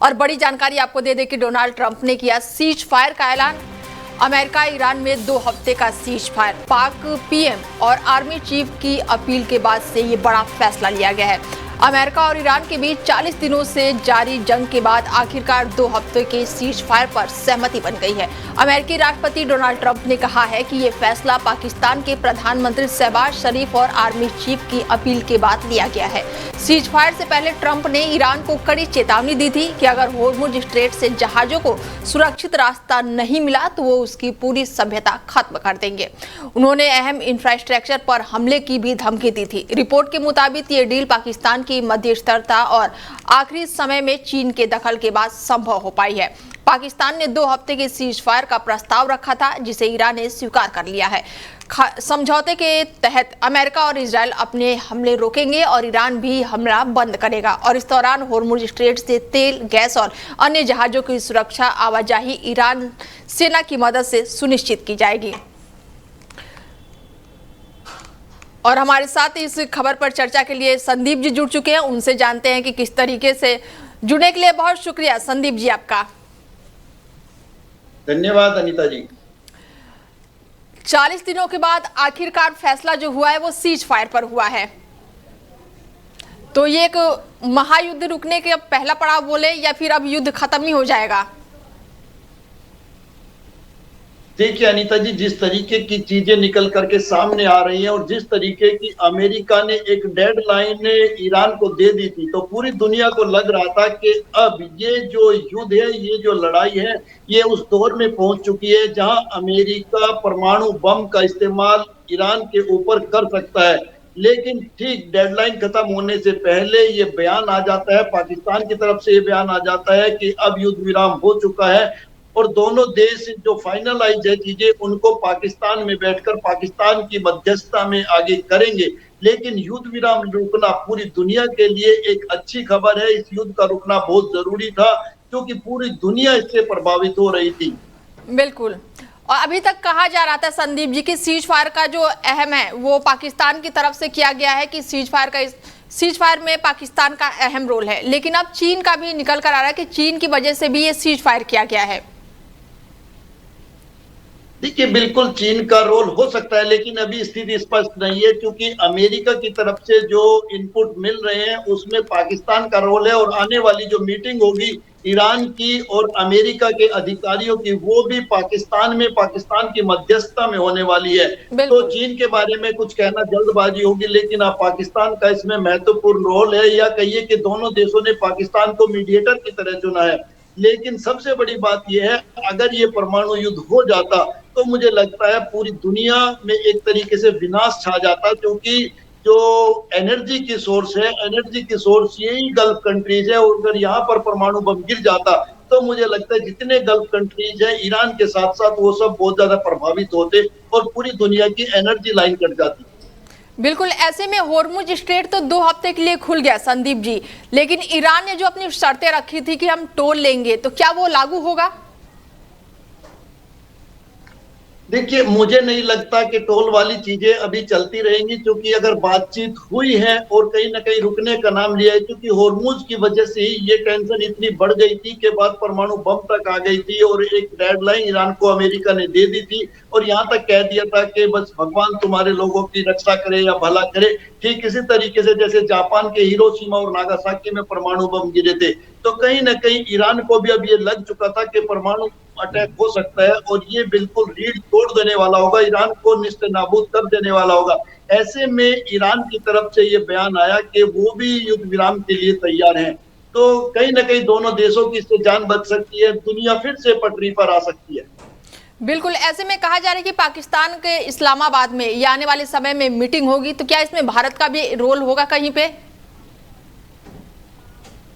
और बड़ी जानकारी आपको दे दें कि डोनाल्ड ट्रंप ने किया सीज फायर का ऐलान। अमेरिका ईरान में 2 हफ्ते का सीज फायर। पाक पीएम और आर्मी चीफ की अपील के बाद से ये बड़ा फैसला लिया गया है। अमेरिका और ईरान के बीच 40 दिनों से जारी जंग के बाद आखिरकार 2 हफ्ते के सीज फायर पर सहमति बन गई है। अमेरिकी राष्ट्रपति डोनाल्ड ट्रंप ने कहा है कि ये फैसला पाकिस्तान के प्रधानमंत्री शहबाज शरीफ और आर्मी चीफ की अपील के बाद लिया गया है। सीज फायर से पहले ट्रंप ने ईरान को कड़ी चेतावनी दी थी कि अगर होर्मुज स्ट्रेट से जहाजों को सुरक्षित रास्ता नहीं मिला तो वो उसकी पूरी सभ्यता खत्म कर देंगे। उन्होंने अहम इंफ्रास्ट्रक्चर पर हमले की भी धमकी दी थी। रिपोर्ट के मुताबिक ये डील पाकिस्तान की मध्यस्थता और आखिरी समय में चीन के दखल के बाद संभव हो पाई है। पाकिस्तान ने 2 हफ्ते के सीज फायर का प्रस्ताव रखा था, जिसे ईरान ने स्वीकार कर लिया है। समझौते के तहत अमेरिका और इजराइल अपने हमले रोकेंगे और ईरान भी हमला बंद करेगा और इस दौरान होर्मुज स्ट्रेट से तेल, गैस और अन्य जहाजों की सुरक्षा आवाजाही ईरान सेना की मदद से सुनिश्चित की जाएगी। और हमारे साथ इस खबर पर चर्चा के लिए संदीप जी जुड़ चुके हैं, उनसे जानते हैं कि किस तरीके से। जुड़ने के लिए बहुत शुक्रिया संदीप जी आपका। धन्यवाद अनीता जी। 40 दिनों के बाद आखिरकार फैसला जो हुआ है वो सीज फायर पर हुआ है, तो ये एक महायुद्ध रुकने के पहला पड़ाव बोले या फिर अब युद्ध खत्म ही हो जाएगा? देखिए अनीता जी, जिस तरीके की चीजें निकल करके सामने आ रही हैं और जिस तरीके की अमेरिका ने एक डेडलाइन ईरान को दे दी थी, तो पूरी दुनिया को लग रहा था कि अब ये जो युद्ध है, ये जो लड़ाई है, ये उस दौर में पहुंच चुकी है जहां अमेरिका परमाणु बम का इस्तेमाल ईरान के ऊपर कर सकता है। लेकिन ठीक डेडलाइन खत्म होने से पहले ये बयान आ जाता है, पाकिस्तान की तरफ से ये बयान आ जाता है कि अब युद्ध विराम हो चुका है और दोनों देश जो फाइनलाइज है चीजें, उनको पाकिस्तान में बैठकर पाकिस्तान की मध्यस्थता में आगे करेंगे। लेकिन युद्ध विराम रुकना पूरी दुनिया के लिए एक अच्छी खबर है। इस युद्ध का रुकना बहुत जरूरी था क्योंकि पूरी दुनिया इससे प्रभावित हो रही थी। बिल्कुल। और अभी तक कहा जा रहा था संदीप जी कि सीज फायर का जो अहम है वो पाकिस्तान की तरफ से किया गया है, कि सीज फायर में पाकिस्तान का अहम रोल है, लेकिन अब चीन का भी निकल कर आ रहा है कि चीन की वजह से भी ये सीज फायर किया गया है। देखिए, बिल्कुल चीन का रोल हो सकता है, लेकिन अभी स्थिति स्पष्ट नहीं है क्योंकि अमेरिका की तरफ से जो इनपुट मिल रहे हैं उसमें पाकिस्तान का रोल है और आने वाली जो मीटिंग होगी ईरान की और अमेरिका के अधिकारियों की, वो भी पाकिस्तान में पाकिस्तान की मध्यस्थता में होने वाली है। तो चीन के बारे में कुछ कहना जल्दबाजी होगी, लेकिन अब पाकिस्तान का इसमें महत्वपूर्ण रोल है, या कहिए कि दोनों देशों ने पाकिस्तान को मीडिएटर की तरह चुना है। लेकिन सबसे बड़ी बात यह है, अगर ये परमाणु युद्ध हो जाता तो मुझे लगता है पूरी दुनिया में एक तरीके से विनाश छा जाता, क्योंकि जो एनर्जी की सोर्स है, एनर्जी की सोर्स यही गल्फ कंट्रीज है, और अगर यहाँ पर परमाणु बम गिर जाता तो मुझे लगता है जितने गल्फ कंट्रीज है ईरान के साथ साथ वो सब बहुत ज्यादा प्रभावित होते और पूरी दुनिया की एनर्जी लाइन कट जाती। बिल्कुल। ऐसे में होर्मुज स्ट्रेट तो 2 हफ्ते के लिए खुल गया संदीप जी, लेकिन ईरान ने जो अपनी शर्तें रखी थी कि हम टोल लेंगे, तो क्या वो लागू होगा? देखिए, मुझे नहीं लगता कि टोल वाली चीजें अभी चलती रहेंगी, क्योंकि अगर बातचीत हुई है और कहीं ना कहीं रुकने का नाम लिया है, क्योंकि होर्मुज की वजह से ही ये टेंशन इतनी बढ़ गई थी कि बात परमाणु बम तक आ गई थी और एक डेडलाइन ईरान को अमेरिका ने दे दी थी और यहाँ तक कह दिया था कि बस भगवान तुम्हारे लोगों की रक्षा करे या भला करे। ठीक इसी तरीके से जैसे जापान के हिरोशिमा और नागासाकी में परमाणु बम गिरे थे, तो कहीं ना कहीं ईरान को भी अब ये लग चुका था कि परमाणु अटैक हो सकता है और ये बिल्कुल रीढ़ तोड़ देने वाला होगा, ईरान को निस्ते नाबूद कर देने वाला होगा। ऐसे में ईरान की तरफ से ये बयान आया कि वो भी युद्ध विराम के लिए तैयार हैं, तो कहीं ना कहीं दोनों देशों की इससे जान बच सकती है, दुनिया फिर से पटरी पर आ सकती है। बिल्कुल। ऐसे में कहा जा रहा है कि पाकिस्तान के इस्लामाबाद में ये आने वाले समय में मीटिंग होगी, तो क्या इसमें भारत का भी रोल होगा कहीं पे?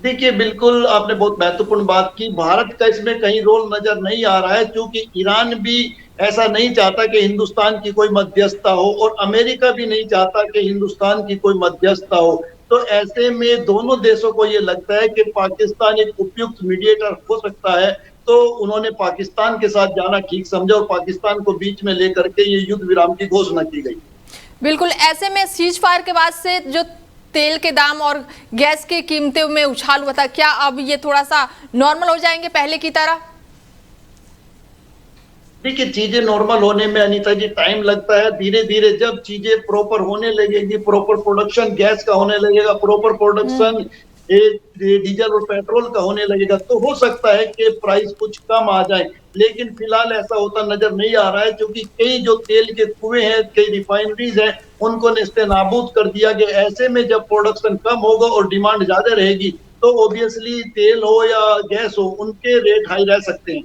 देखिए, बिल्कुल आपने बहुत महत्वपूर्ण बात की। भारत का इसमें कहीं रोल नजर नहीं आ रहा है, क्योंकि ईरान भी ऐसा नहीं चाहता कि हिंदुस्तान की कोई मध्यस्थता हो और अमेरिका भी नहीं चाहता कि हिंदुस्तान की कोई मध्यस्थता हो। तो ऐसे में दोनों देशों को ये लगता है कि पाकिस्तान एक उपयुक्त मीडिएटर हो सकता है, तो उन्होंने पाकिस्तान के साथ जाना ठीक समझा और पाकिस्तान को बीच में लेकर के ये युद्ध विराम की घोषणा की गई। बिल्कुल। ऐसे में सीज फायर के बाद से जो तेल के दाम और गैस की कीमतों में उछाल हुआ था, क्या अब ये थोड़ा सा नॉर्मल हो जाएंगे पहले की तरह? देखिए, चीजें नॉर्मल होने में अनीता जी टाइम लगता है। धीरे धीरे जब चीजें प्रॉपर होने लगेगी, प्रॉपर प्रोडक्शन गैस का होने लगेगा, प्रॉपर प्रोडक्शन डीजल और पेट्रोल का होने लगेगा, तो हो सकता है कि प्राइस कुछ कम आ जाए। लेकिन फिलहाल ऐसा होता नजर नहीं आ रहा है, क्योंकि कई जो तेल के कुएं हैं, कई रिफाइनरीज हैं, उनको नेस्तनाबूद कर दिया गया। ऐसे में जब प्रोडक्शन कम होगा और डिमांड ज्यादा रहेगी, तो ऑब्वियसली तेल हो या गैस हो, उनके रेट हाई रह सकते हैं।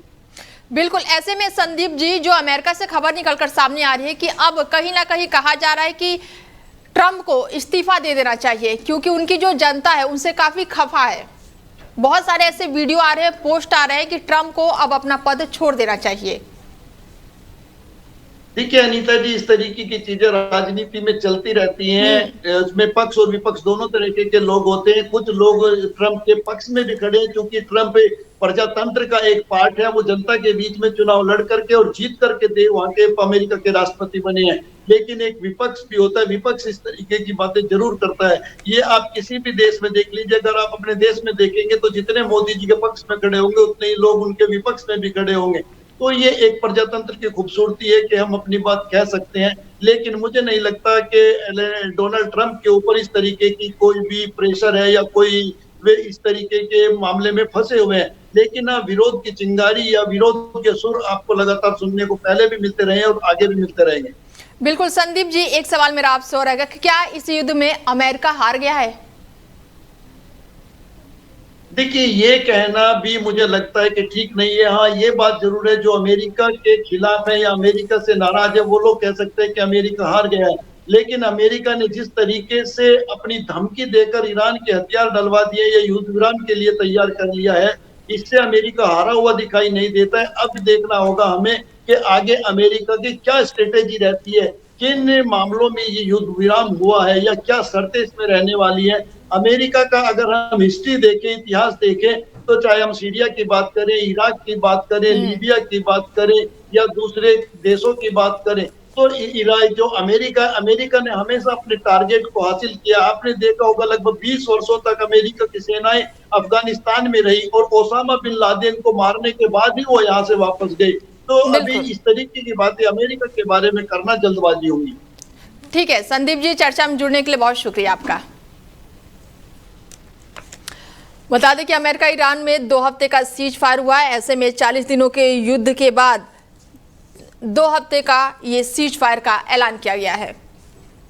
बिल्कुल। ऐसे में संदीप जी, जो अमेरिका से खबर निकलकर सामने आ रही है कि अब कहीं ना कहीं कहा जा रहा है कि ट्रंप को इस्तीफा दे देना चाहिए, क्योंकि उनकी जो जनता है उनसे काफी खफा है। बहुत सारे ऐसे वीडियो आ रहे हैं, पोस्ट आ रहे हैं कि ट्रंप को अब अपना पद छोड़ देना चाहिए। देखिए अनीता जी, इस तरीके की चीजें राजनीति में चलती रहती हैं। उसमें पक्ष और विपक्ष दोनों तरीके के लोग होते हैं। कुछ लोग ट्रंप के पक्ष में भी खड़े हैं, क्योंकि ट्रंप प्रजातंत्र का एक पार्ट है। वो जनता के बीच में चुनाव लड़ करके और जीत करके वहां के अमेरिका के राष्ट्रपति बने हैं। लेकिन एक विपक्ष भी होता है, विपक्ष इस तरीके की बातें जरूर करता है। ये आप किसी भी देश में देख लीजिए। अगर आप अपने देश में देखेंगे तो जितने मोदी जी के पक्ष में खड़े होंगे, उतने ही लोग उनके विपक्ष में भी खड़े होंगे। तो ये एक प्रजातंत्र की खूबसूरती है कि हम अपनी बात कह सकते हैं। लेकिन मुझे नहीं लगता कि डोनाल्ड ट्रंप के ऊपर इस तरीके की कोई भी प्रेशर है, या कोई वे इस तरीके के मामले में फंसे हुए हैं। लेकिन विरोध की चिंगारी या विरोध के सुर आपको लगातार सुनने को पहले भी मिलते रहे और आगे भी मिलते रहेंगे। बिल्कुल संदीप जी, एक सवाल मेरा आपसे और रहेगा कि क्या इस युद्ध में अमेरिका हार गया है? देखिए, ये कहना भी मुझे लगता है कि ठीक नहीं है। हाँ, ये बात जरूर है, जो अमेरिका के खिलाफ है या अमेरिका से नाराज है, वो लोग कह सकते हैं कि अमेरिका हार गया है। लेकिन अमेरिका ने जिस तरीके से अपनी धमकी देकर ईरान के हथियार डलवा दिए या युद्ध विराम के लिए तैयार कर लिया है, इससे अमेरिका हारा हुआ दिखाई नहीं देता है। अब देखना होगा हमें कि आगे अमेरिका की क्या स्ट्रेटेजी रहती है, किन मामलों में ये युद्ध विराम हुआ है, या क्या शर्तें इसमें रहने वाली है। अमेरिका का अगर हम हिस्ट्री देखें, इतिहास देखें, तो चाहे हम सीरिया की बात करें, इराक की बात करें, लीबिया की बात करें, या दूसरे देशों की बात करें, तो जो अमेरिका ने हमेशा अपने टारगेट को हासिल किया। आपने देखा होगा लगभग 20 वर्षों तक अमेरिका की सेनाएं अफगानिस्तान में रही, और ओसामा बिन लादेन को मारने के बाद ही वो यहाँ से वापस गए। तो अभी इस तरीके की बातें अमेरिका के बारे में करना जल्दबाजी होगी। ठीक है संदीप जी, चर्चा में जुड़ने के लिए बहुत शुक्रिया आपका। बता दें कि अमेरिका ईरान में 2 हफ्ते का सीज फायर हुआ है। ऐसे में 40 दिनों के युद्ध के बाद 2 हफ्ते का ये सीज फायर का ऐलान किया गया है।